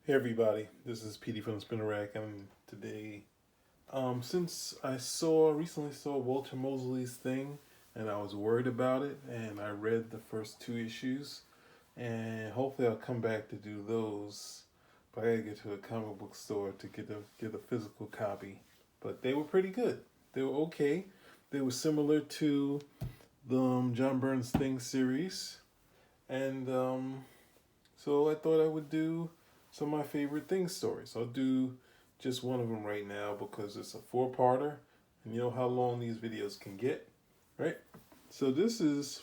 Hey everybody, this is PD from the Spinner Rack. And today, since I recently saw Walter Mosley's thing, and I was worried about it, and I read the first two issues, and hopefully I'll come back to do those. But I gotta get to a comic book store to get a physical copy. But they were pretty good. They were okay. They were similar to the John Burns Thing series, and so I thought I would do some of my favorite Thing stories. I'll do just one of them right now because it's a four-parter, and you know how long these videos can get, right? So this is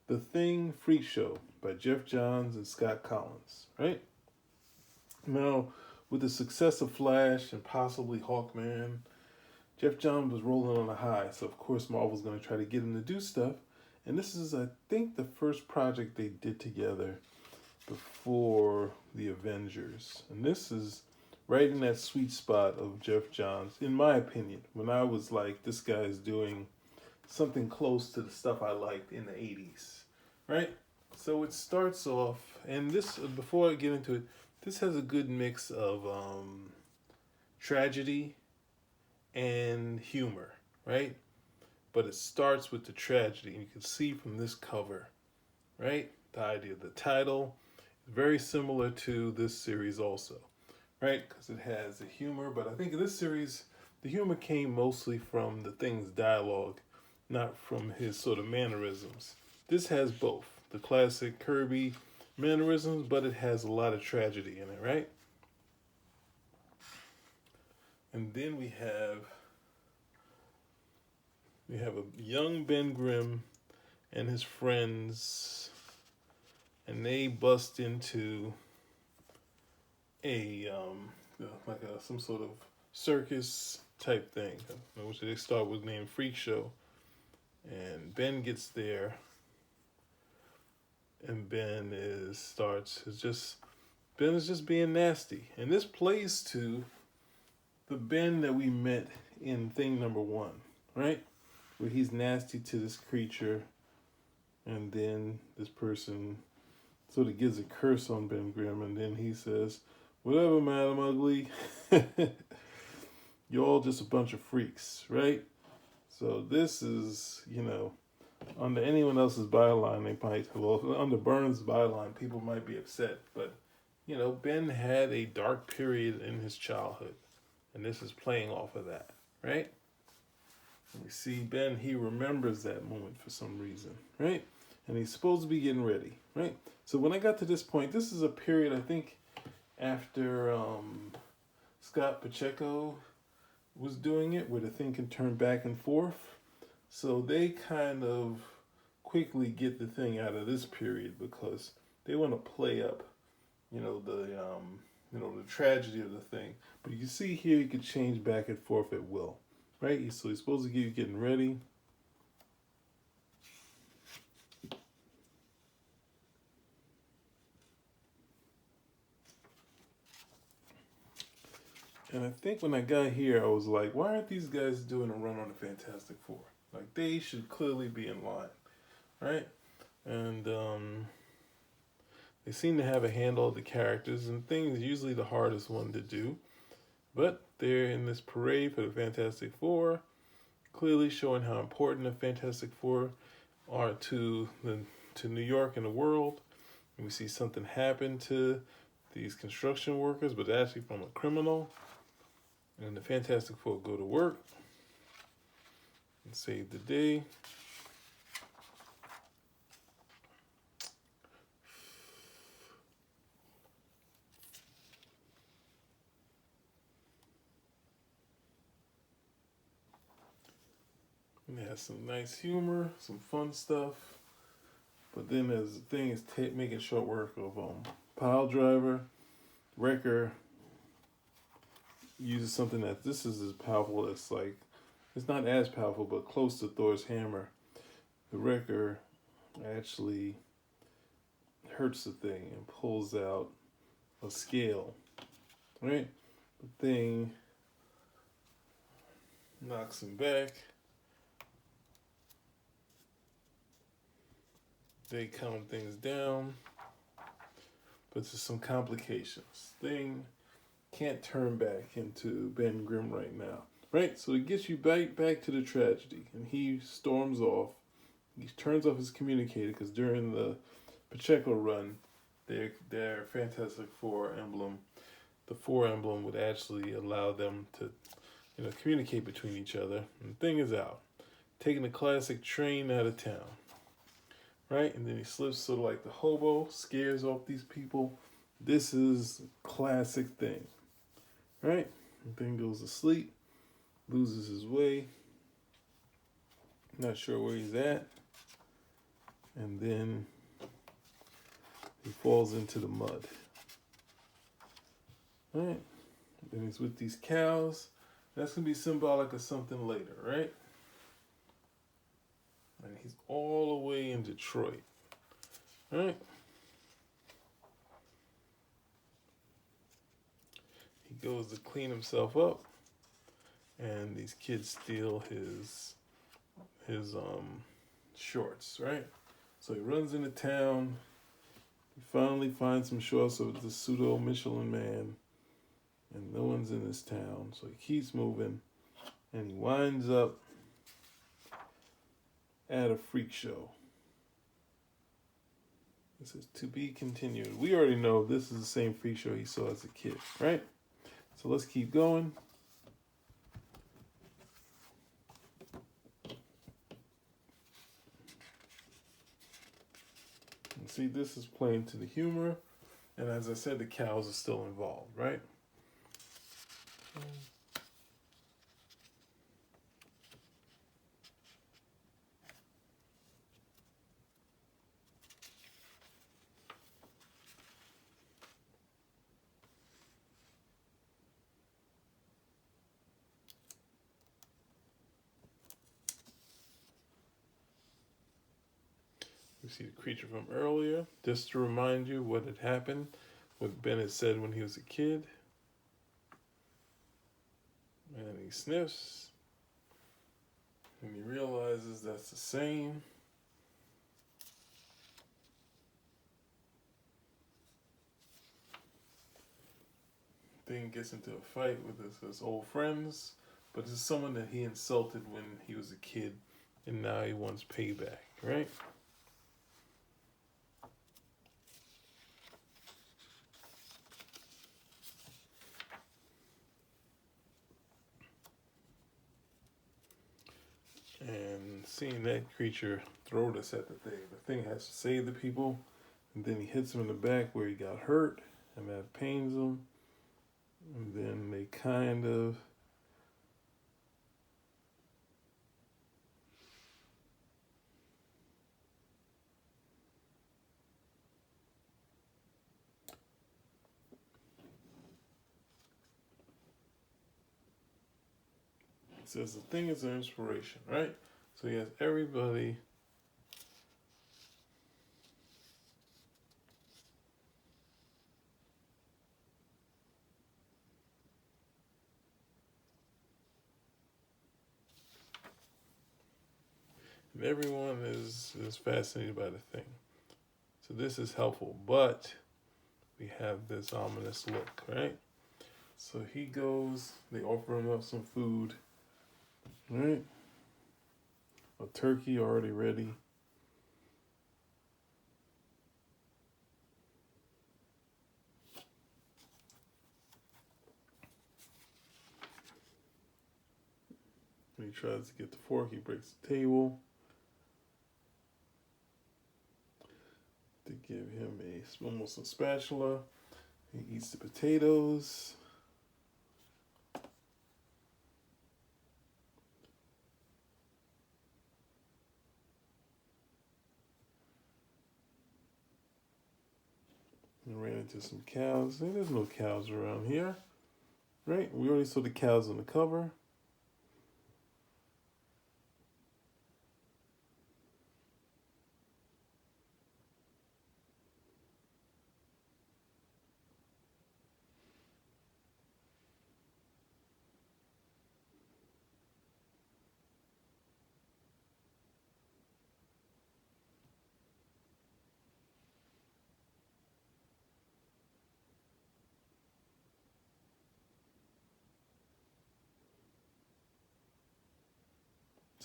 The Thing Freakshow by Geoff Johns and Scott Collins, right? Now, with the success of Flash and possibly Hawkman, Geoff Johns was rolling on a high, so of course Marvel's going to try to get him to do stuff. And this is, I think, the first project they did together before the Avengers. And this is right in that sweet spot of Geoff Johns, in my opinion, when I was like, this guy is doing something close to the stuff I liked in the 80s, right? So it starts off, and this, before I get into it, this has a good mix of tragedy and humor, right? But it starts with the tragedy, and you can see from this cover, right? The idea of the title is very similar to this series also, right? Because it has the humor, but I think in this series, the humor came mostly from the Thing's dialogue, not from his sort of mannerisms. This has both the classic Kirby mannerisms, but it has a lot of tragedy in it, right? And then we have a young Ben Grimm and his friends, and they bust into a some sort of circus type thing, which they start with named Freakshow. And Ben gets there, and Ben is just being nasty, and this plays to the Ben that we met in Thing Number One, right? Where he's nasty to this creature, and then this person sort of gives a curse on Ben Grimm, and then he says, "Whatever, Madam Ugly, you're all just a bunch of freaks," right? So this is, under anyone else's byline, under Burns' byline, people might be upset, but, Ben had a dark period in his childhood, and this is playing off of that, right? And we see Ben, he remembers that moment for some reason, right? And he's supposed to be getting ready, right? So when I got to this point, this is a period, I think, after Scott Pacheco was doing it, where the Thing can turn back and forth. So they kind of quickly get the Thing out of this period because they want to play up, the tragedy of the Thing. But you can see here, you can change back and forth at will, right? So he's supposed to get you getting ready. And I think when I got here, I was like, why aren't these guys doing a run on the Fantastic Four? Like, they should clearly be in line, right? And they seem to have a handle of the characters, and Thing is usually the hardest one to do. But they're in this parade for the Fantastic Four, clearly showing how important the Fantastic Four are to New York and the world. And we see something happen to these construction workers, but actually from a criminal. And the Fantastic Four go to work and save the day. And it has some nice humor, some fun stuff. But then as the Thing is making short work of Pile Driver, Wrecker uses something that this is as powerful as, like, it's not as powerful, but close to Thor's hammer. The Wrecker actually hurts the Thing and pulls out a scale, right? The Thing knocks him back. They calm things down. but there's some complications. Thing can't turn back into Ben Grimm right now. Right? So it gets you back to the tragedy, and he storms off. He turns off his communicator because during the Pacheco run, their Fantastic Four emblem, the Four emblem would actually allow them to, communicate between each other. And the thing is out, taking the classic train out of town, right? And then he slips sort of like the hobo, scares off these people. This is a classic thing, right? And then goes to sleep, loses his way, not sure where he's at, and then he falls into the mud. Right? Then he's with these cows. That's going to be symbolic of something later, right? And he's all the way in Detroit. Right? He goes to clean himself up, and these kids steal his shorts, right? So he runs into town. He finally finds some shorts of the pseudo Michelin Man, and no one's in this town. So he keeps moving, and he winds up at a freak show. It says to be continued. We already know this is the same freak show he saw as a kid, right? So let's keep going. And see, this is playing to the humor. And as I said, the cows are still involved, right? We see the creature from earlier, just to remind you what had happened, what Ben had said when he was a kid. And he sniffs, and he realizes that's the same. Then gets into a fight with his old friends, but it's someone that he insulted when he was a kid, and now he wants payback, right? And seeing that creature throw this at the thing has to save the people, and then he hits him in the back where he got hurt, and that pains him, and then they kind of says the thing is an inspiration, right? So he has everybody and everyone is fascinated by the thing. So this is helpful, but we have this ominous look, right? So he goes, they offer him up some food, right? A turkey already ready. When he tries to get the fork, he breaks the table. They give him almost a spatula. He eats the potatoes. And ran into some cows. Hey, there's no cows around here, right? We already saw the cows on the cover.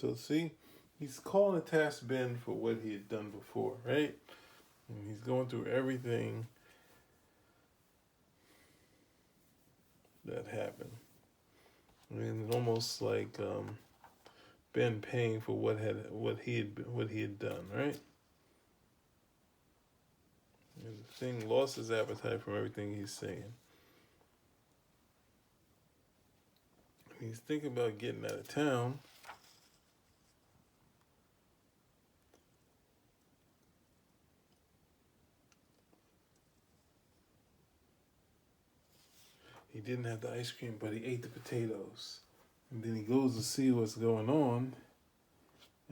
So see, he's calling to task Ben for what he had done before, right? And he's going through everything that happened. I mean, it's almost like Ben paying for what he had done, right? And the thing lost his appetite from everything he's saying. He's thinking about getting out of town. He didn't have the ice cream, but he ate the potatoes. And then he goes to see what's going on.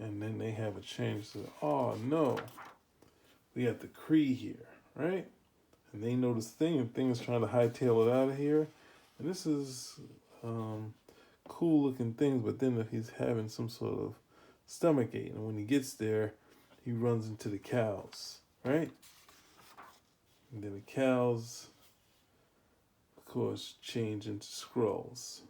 And then they have a change. So, oh no, we got the Cree here, right? And they know this thing, and thing's trying to hightail it out of here. And this is cool looking things, but then he's having some sort of stomach ache. And when he gets there, he runs into the cows, right? And then the cows, of course, change into squirrels.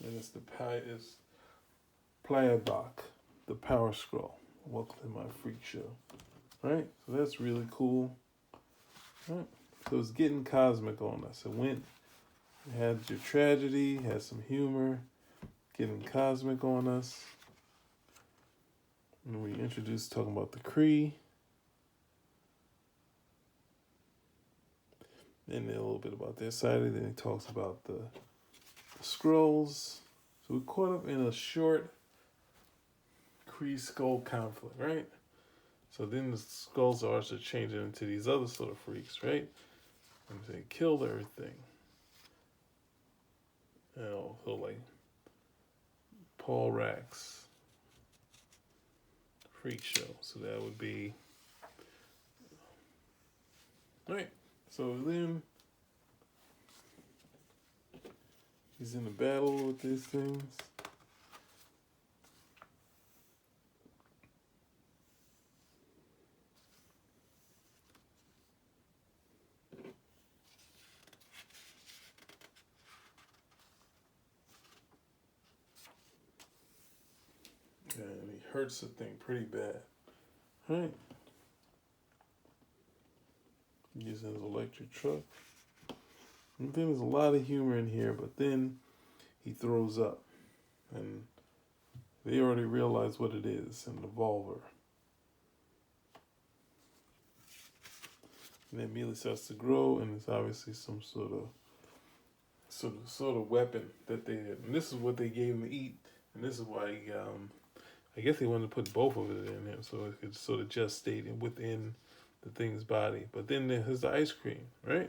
And it's Pliabach, the power scroll. Welcome to my freak show. Right? So that's really cool. Right? So it's getting cosmic on us. It had your tragedy, had some humor, getting cosmic on us. And we introduced talking about the Cree. And then a little bit about their side. And then he talks about the scrolls. So we caught up in a short Cree skull conflict, right? So then the skulls are also changing into these other sort of freaks, right? And they killed everything. You know, so like Paul Rack's Freakshow. So that would be right. So then he's in a battle with these things. And he hurts the thing pretty bad. Right? He uses his electric truck. And then there's a lot of humor in here, but then he throws up. And they already realize what it is, an revolver. And it immediately starts to grow, and it's obviously some sort of weapon that they had. And this is what they gave him to eat, and this is why I guess they wanted to put both of it in him so it could sort of gestate within the thing's body. But then there's the ice cream, right?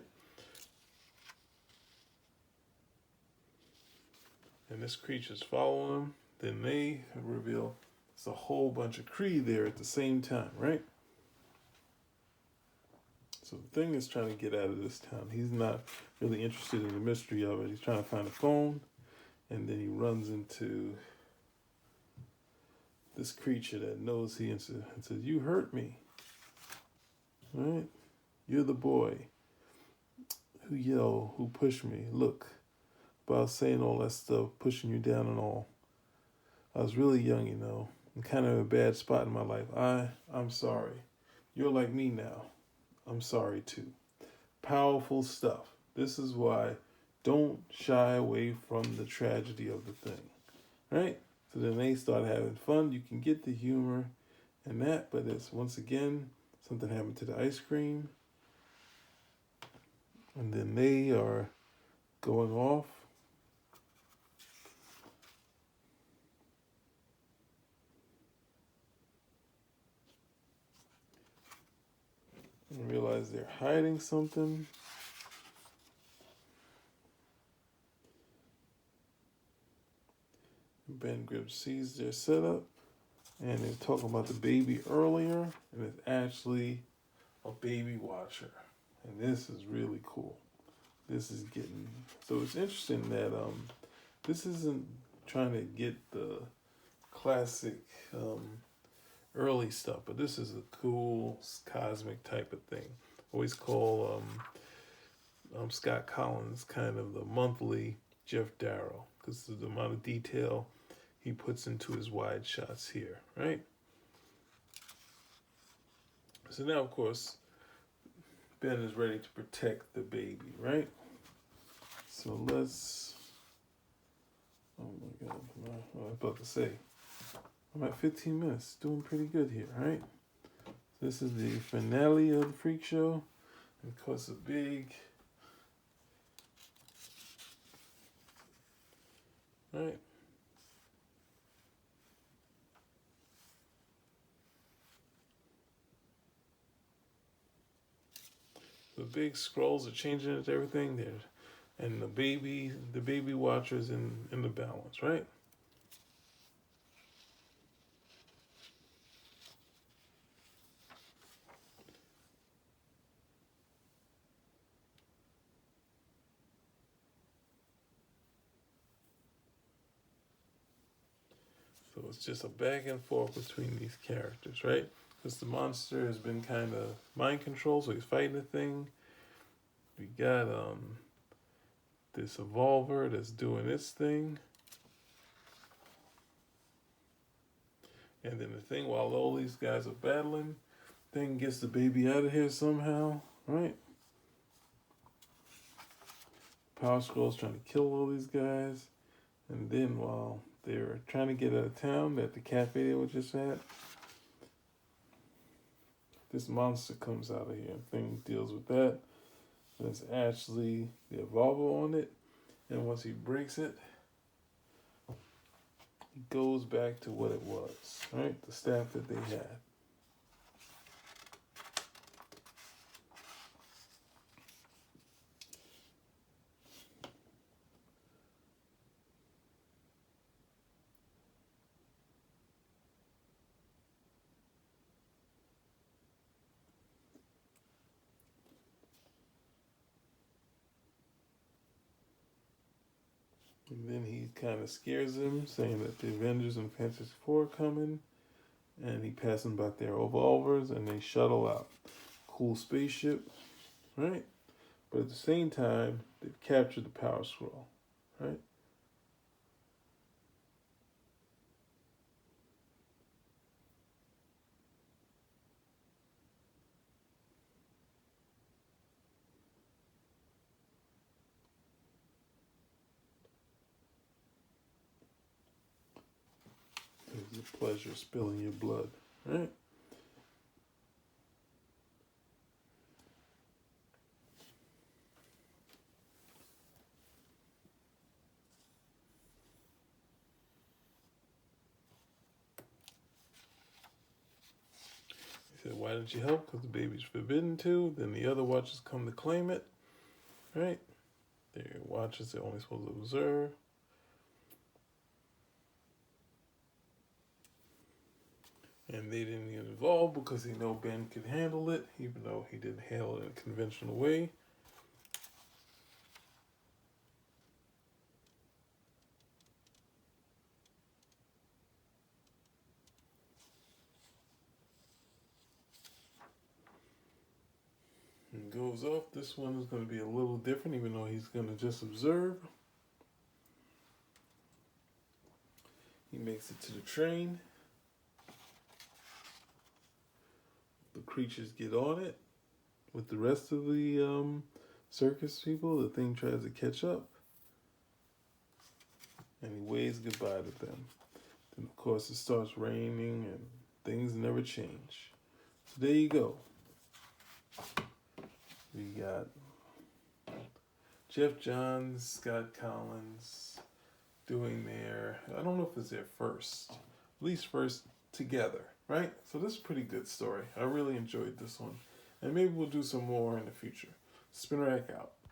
And this creature's following them. Then they reveal it's a whole bunch of Cree there at the same time, right? So the thing is trying to get out of this town. He's not really interested in the mystery of it. He's trying to find a phone, and then he runs into this creature that knows he and says, "You hurt me, right? You're the boy who pushed me. Look, about saying all that stuff, pushing you down and all. I was really young, you know, and kind of a bad spot in my life. I'm sorry. You're like me now. I'm sorry too." Powerful stuff. This is why don't shy away from the tragedy of the thing, right? So then they start having fun. You can get the humor and that, but it's once again something happened to the ice cream, and then they are going off. And realize they're hiding something. Ben Grimm sees their setup, and they're talking about the baby earlier, and it's actually a baby watcher. And this is really cool. This is getting, so it's interesting that this isn't trying to get the classic early stuff, but this is a cool cosmic type of thing. always call Scott Collins kind of the monthly Geoff Darrow, because of the amount of detail he puts into his wide shots here, right? So now, of course, Ben is ready to protect the baby, right? So let's. Oh my God! I was about to say, I'm at 15 minutes, doing pretty good here, right? This is the finale of the Freak Show. And of course, a big. Right? The big scrolls are changing it, everything there. And the baby watcher's in the balance, right? So it's just a back and forth between these characters, right? Because the monster has been kind of mind controlled, so he's fighting the thing. We got this evolver that's doing its thing. And then the thing, while all these guys are battling, thing gets the baby out of here somehow, right? Power Scroll's trying to kill all these guys. And then while they're trying to get out of town at the cafe they were just at, this monster comes out of here and thing deals with that. There's actually the evolver on it. And once he breaks it, he goes back to what it was, right? The staff that they had. And then he kind of scares them, saying that the Avengers and Fantastic Four are coming. And he passes them back their revolvers and they shuttle out. Cool spaceship, right? But at the same time, they've captured the Power Scroll, right? It's a pleasure spilling your blood, right? He said, why didn't you help? Because the baby's forbidden to. Then the other watchers come to claim it, right? They're watchers, they're only supposed to observe. And they didn't get involved because they know Ben could handle it, even though he didn't handle it in a conventional way. And goes off. This one is going to be a little different, even though he's going to just observe. He makes it to the train. The creatures get on it with the rest of the circus people. The thing tries to catch up. And he waves goodbye to them. Then, of course, it starts raining and things never change. So there you go. We got Geoff Johns, Scott Collins doing their, I don't know if it's their first, at least first together, right? So this is a pretty good story. I really enjoyed this one. And maybe we'll do some more in the future. Spin Rack out.